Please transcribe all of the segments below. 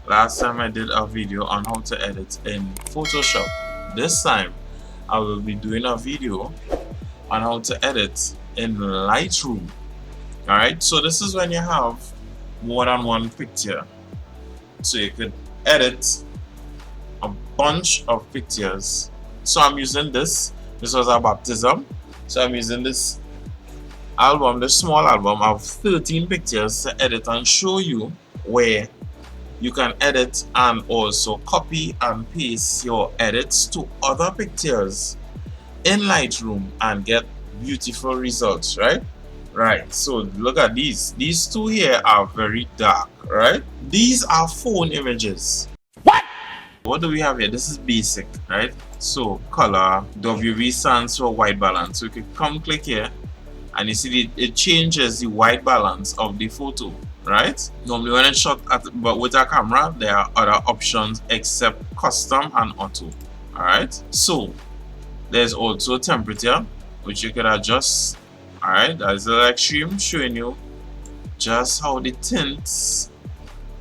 Last time I did a video on how to edit in Photoshop. This time I will be doing a video on how to edit in Lightroom. Alright, so this is when you have more than one picture. So you could edit a bunch of pictures. So I'm using this. This was a baptism. So I'm using this album, this small album of 13 pictures to edit and show you where you can edit and also copy and paste your edits to other pictures in Lightroom and get beautiful results, right? Right, so look at these. These two here are very dark, right? These are phone images. What do we have here? This is basic, right? So color, WB stands for white balance. So you can come click here and you see it changes the white balance of the photo, right? Normally when it's shot but with a camera, there are other options except custom and auto. Alright, so there's also temperature, which you can adjust. Alright, that's the extreme, showing you just how the tints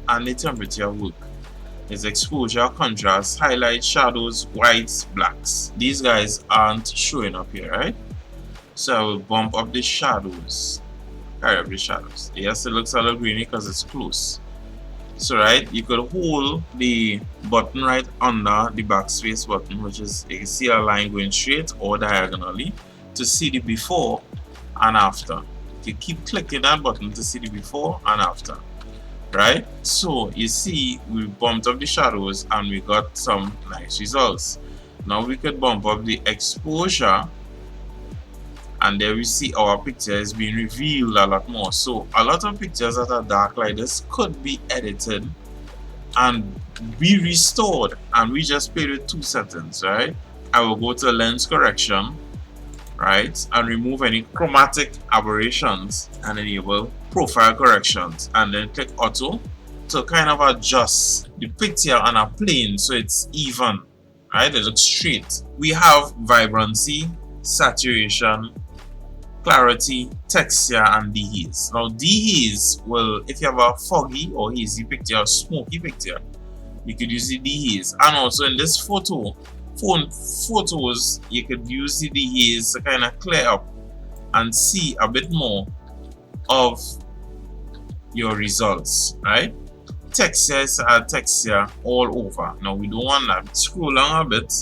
and the temperature work. There's exposure, contrast, highlights, shadows, whites, blacks. These guys aren't showing up here, right? So I will bump up the shadows. Carry up the shadows. Yes, it looks a little greeny because it's close. So right, you could hold the button right under the backspace button, which is, you can see a line going straight or diagonally, to see the before and after. You keep clicking that button to see the before and after. Right, so you see we bumped up the shadows and we got some nice results. Now we could bump up the exposure, and there we see our picture is being revealed a lot more. So a lot of pictures that are dark like this could be edited and be restored, and we just played with 2 settings, right? I will go to lens correction, right, and remove any chromatic aberrations and enable profile corrections, and then click auto to kind of adjust the picture on a plane so it's even, right? It looks straight. We have vibrancy, saturation, clarity, texture, and dehaze. Now dehaze will, if you have a foggy or hazy picture or smoky picture, you could use the dehaze. And also in this phone photos, you could use the dehaze to kind of clear up and see a bit more of your results, right? Texture is texture all over. Now we don't want that. Scroll down a bit,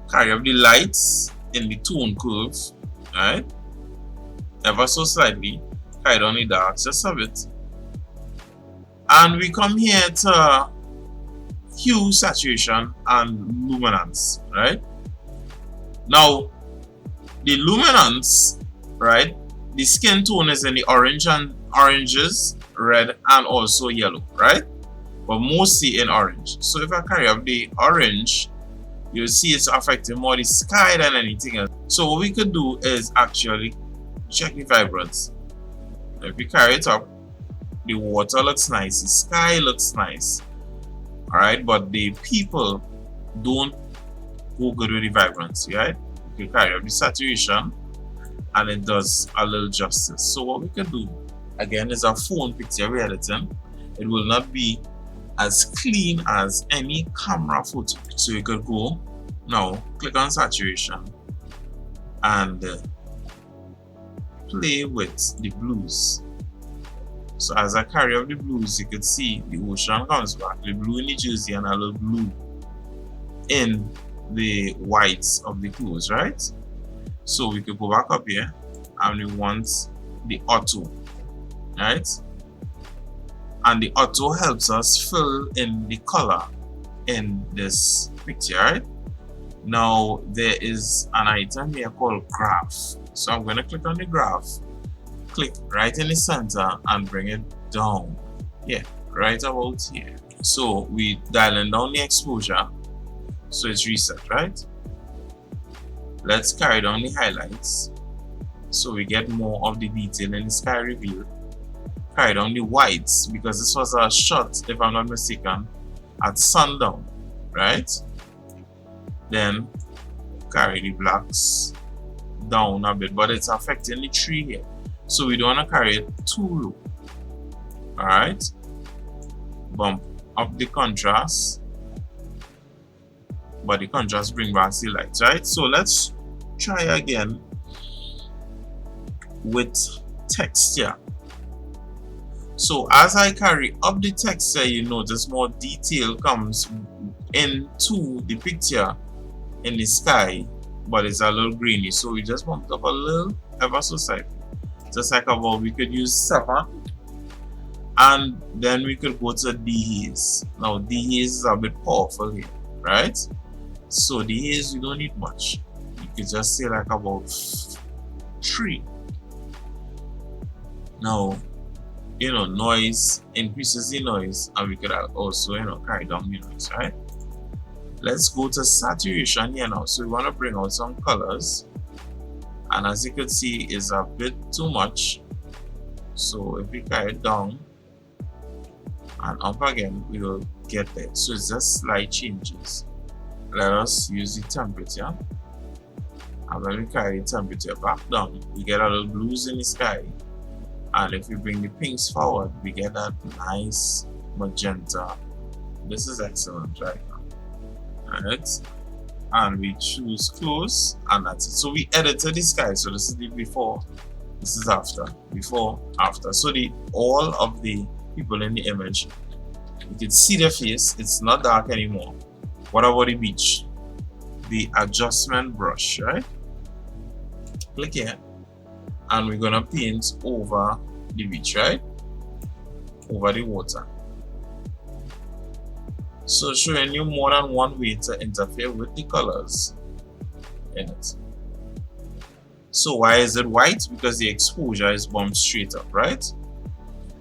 carry up the lights in the tone curve, right? Ever so slightly, carry down the darks just a bit, and we come here to hue, saturation, and luminance, right? Now the luminance, right, the skin tone is in the oranges, red, and also yellow, right? But mostly in orange. So if I carry up the orange, you'll see it's affecting more the sky than anything else. So what we could do is actually check the vibrance. If we carry it up, the water looks nice, the sky looks nice, alright, but the people don't go good with the vibrancy, right? You can carry up the saturation and it does a little justice. So what we can do, again, is a phone picture we're editing. It will not be as clean as any camera photo. So you could go now, click on saturation and play with the blues. So as I carry up the blues, you could see the ocean comes back, the blue in the jersey and a little blue in the whites of the clothes, right? So we could go back up here and we want the auto, right? And the auto helps us fill in the color in this picture, right? Now there is an item here called graph. So I'm going to click on the graph, click right in the center and bring it down here, right about here. So we dialing down the exposure so it's reset, right? Let's carry down the highlights so we get more of the detail in the sky reveal. Carry down the whites because this was a shot, if I'm not mistaken, at sundown, right? Then carry the blacks down a bit, but it's affecting the tree here, so we don't want to carry it too low. Alright, bump up the contrast, but the contrast bring back the lights, right? So let's try again with texture. So as I carry up the texture, you notice more detail comes into the picture in the sky, but it's a little grainy. So we just bumped up a little, ever so slightly. Just like about, we could use 7, and then we could go to dehaze. Now dehaze is a bit powerful here, right? So dehaze, you don't need much. You could just say like about 3. Now, noise increases the noise, and we could also, carry down the noise, right? Let's go to saturation here now. So we want to bring out some colors, and as you can see, is a bit too much. So if we carry it down and up again, we will get there. So it's just slight changes. Let us use the temperature, and when we carry the temperature back down, we get a little blues in the sky. And if we bring the pinks forward, we get that nice magenta. This is excellent right now. Alright, and we choose close, and that's it. So we edited the sky. So this is the before, this is after, before, after. So all of the people in the image, you can see their face. It's not dark anymore. What about the beach? The adjustment brush, right? Click here, and we're gonna paint over the beach, right? Over the water. So showing you more than one way to interfere with the colors in it. So why is it white? Because the exposure is bumped straight up, right?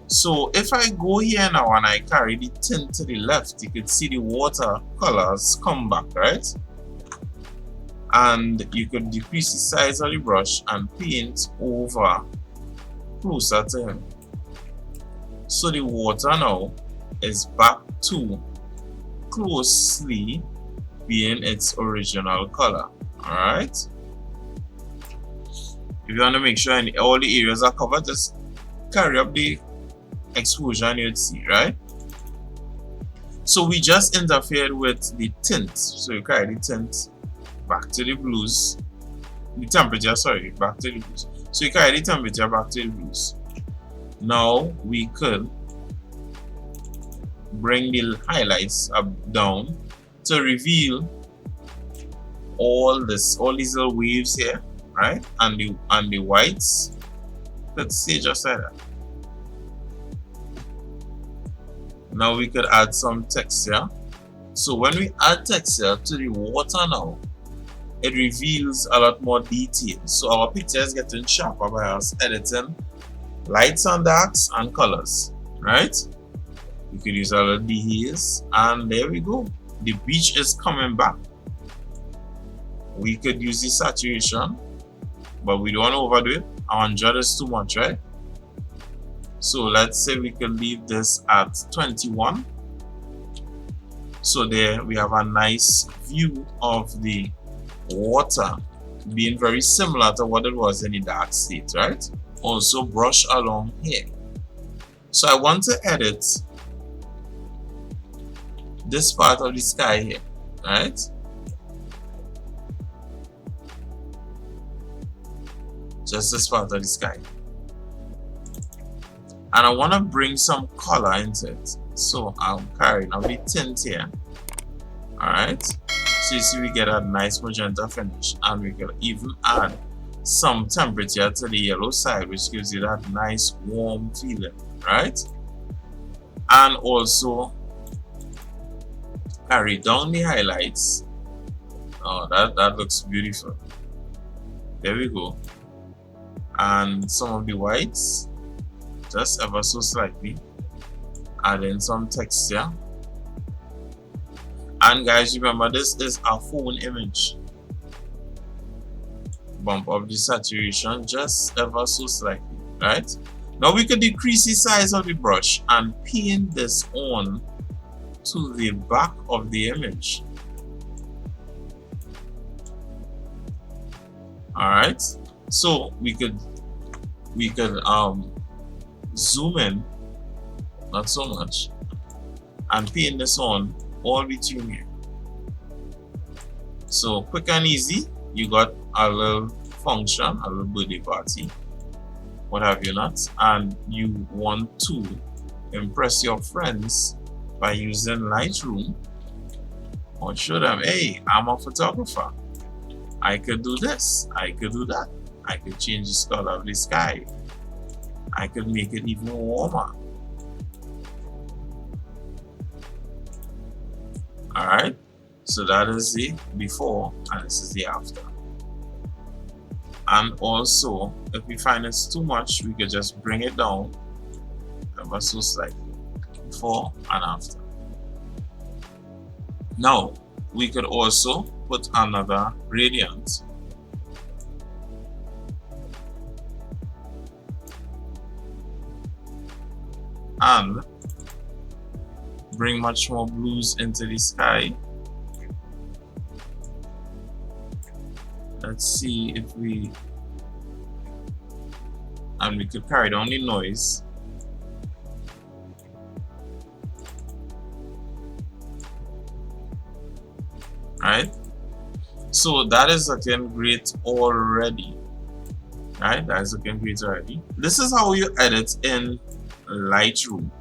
So if I go here now and I carry the tint to the left, you can see the water colors come back, right? And you could decrease the size of the brush and paint over closer to him. So the water now is back to closely being its original color. Alright, if you want to make sure all the areas are covered, just carry up the exposure and you'd see, right? So we just interfered with the tint. So you carry the tint back to the blues, the temperature, sorry, back to the blues. So you carry the temperature back to the blues. Now we could bring the highlights up down to reveal all these little waves here, right? And the whites. Let's see, just like that. Now we could add some texture. So when we add texture to the water now, it reveals a lot more detail. So our picture is getting sharper by us editing lights and darks and colors, right? We could use a little dehaze, and there we go. The beach is coming back. We could use the saturation, but we don't want to overdo it. 100 is too much, right? So let's say we can leave this at 21. So there we have a nice view of the water being very similar to what it was in the dark state, right? Also brush along here. So I want to edit this part of the sky here, right? Just this part of the sky. And I want to bring some color into it. So I'm carrying a bit tint here. Alright. So you see we get a nice magenta finish, and we can even add some temperature to the yellow side, which gives you that nice warm feeling, right? And also carry down the highlights. Oh, that looks beautiful. There we go. And some of the whites, just ever so slightly, add in some texture. And guys, remember, this is a phone image. Bump up the saturation just ever so slightly, right? Now we could decrease the size of the brush and paint this on to the back of the image. Alright, so we could zoom in, not so much, and paint this on all between here. So quick and easy. You got a little function, a little birthday party, what have you not, and you want to impress your friends by using Lightroom, or show them, hey, I'm a photographer, I could do this, I could do that, I could change the color of the sky, I could make it even warmer. Alright, so that is the before and this is the after. And also, if we find it's too much, we could just bring it down ever so slightly, before and after. Now, we could also put another gradient. And bring much more blues into the sky. Let's see if we, and we could carry down the noise. Right, so that is looking great already. Right, that is looking great already. This is how you edit in Lightroom.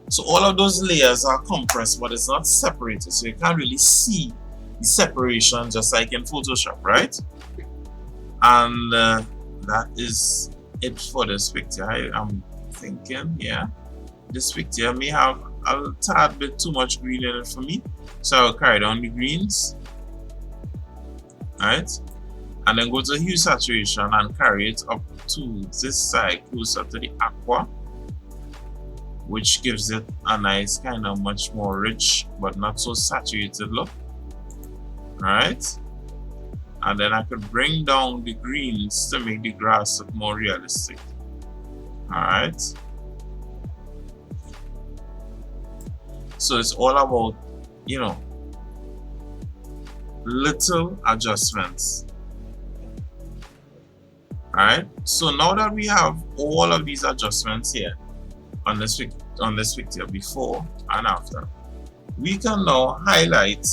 So all of those layers are compressed, but it's not separated, so you can't really see the separation just like in Photoshop, right? And that is it for this picture. I'm thinking, yeah, this picture may have a tad bit too much green in it for me, so I'll carry down the greens, right? And then go to hue saturation and carry it up to this side, closer to the aqua, which gives it a nice kind of much more rich but not so saturated look. Right, and then I could bring down the greens to make the grass look more realistic. Alright, so it's all about, you know, little adjustments. Alright, so now that we have all of these adjustments here on this picture before and after, we can now highlight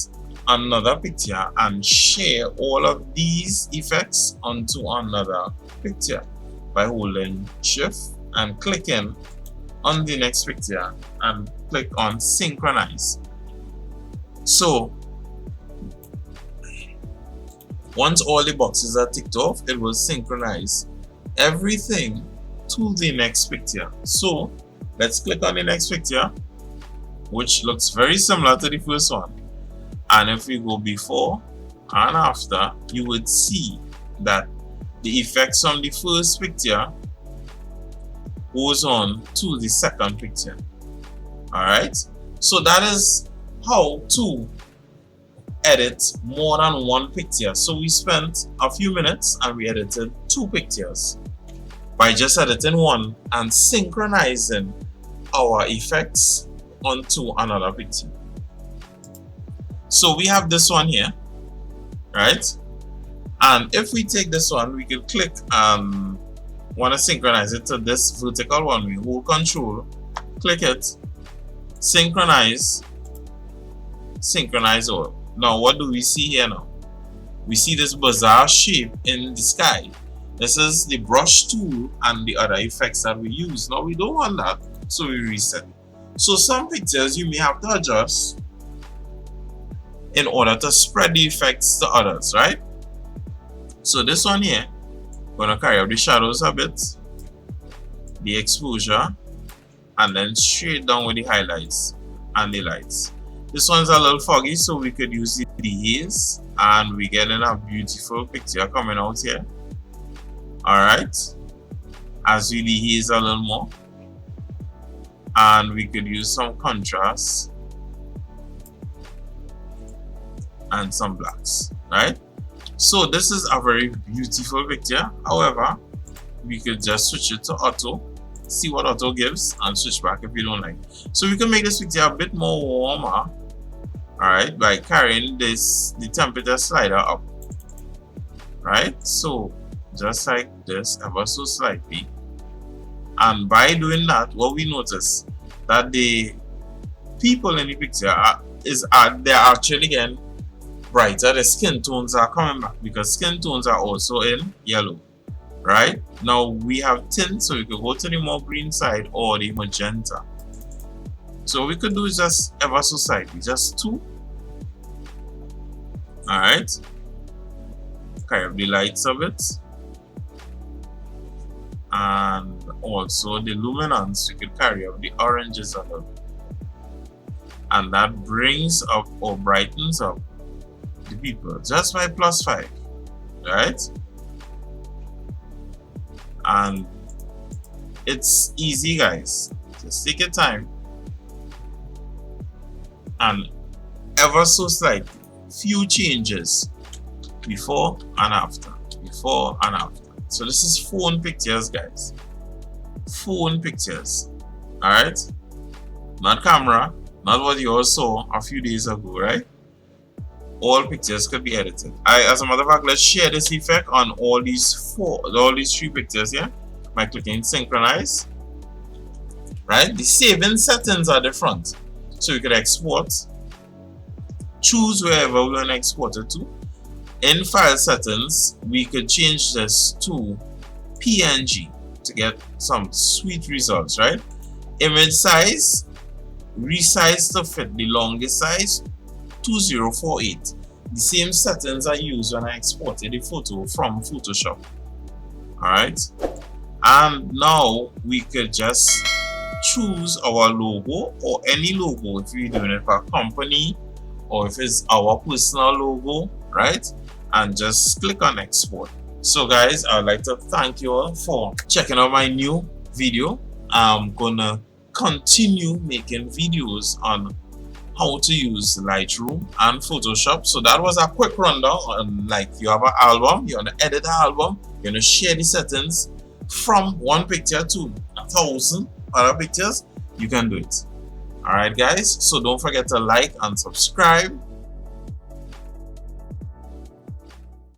another picture and share all of these effects onto another picture by holding Shift and clicking on the next picture and click on synchronize. So once all the boxes are ticked off, it will synchronize everything to the next picture. So let's click on the next picture, which looks very similar to the first one. And if we go before and after, you would see that the effects on the first picture goes on to the second picture. Alright, so that is how to edit more than one picture. So we spent a few minutes and we edited 2 pictures by just editing one and synchronizing our effects onto another picture. So we have this one here, right? And if we take this one, we can click and want to synchronize it to this vertical one. We hold Control, click it, synchronize, synchronize all. Now what do we see here now? We see this bizarre shape in the sky. This is the brush tool and the other effects that we use. Now we don't want that, so we reset. So some pictures you may have to adjust in order to spread the effects to others, right? So this one here, I'm going to carry out the shadows a bit, the exposure, and then straight down with the highlights and the lights. This one's a little foggy, so we could use the haze, and we get in a beautiful picture coming out here. Alright, as we dehaze a little more, and we could use some contrast and some blacks, right? So this is a very beautiful picture. However, we could just switch it to auto, see what auto gives, and switch back if you don't like. So we can make this picture a bit more warmer, alright, by carrying the temperature slider up, right? So just like this, ever so slightly. And by doing that, what we notice that the people in the picture they're actually getting brighter. The skin tones are coming back because skin tones are also in yellow. Right now we have tint, so we could go to the more green side or the magenta. So we could do just ever so slightly, just 2. All right, carry up the lights of it, and also the luminance. You could carry up the oranges a little bit, and that brings up or brightens up the people just by +5. Right, and it's easy, guys. Just take your time and ever so slightly, few changes before and after, before and after. So this is phone pictures, guys. Phone pictures. All right, not camera, not what you all saw a few days ago, right? All pictures could be edited. As a matter of fact, let's share this effect on all these 3 pictures here by clicking synchronize. Right, the saving settings are different, so you could export, choose wherever we want to export it to. In file settings, we could change this to PNG to get some sweet results. Right, image size, resize to fit the longest size, 2048. The same settings I used when I exported the photo from Photoshop. Alright, and now we could just choose our logo or any logo if we're doing it for a company or if it's our personal logo, right? And just click on export. So guys, I'd like to thank you all for checking out my new video. I'm gonna continue making videos on how to use Lightroom and Photoshop. So that was a quick rundown on, like, you have an album, you want to edit the album, you want to share the settings from 1 picture to 1,000 other pictures, you can do it. Alright guys, so don't forget to like and subscribe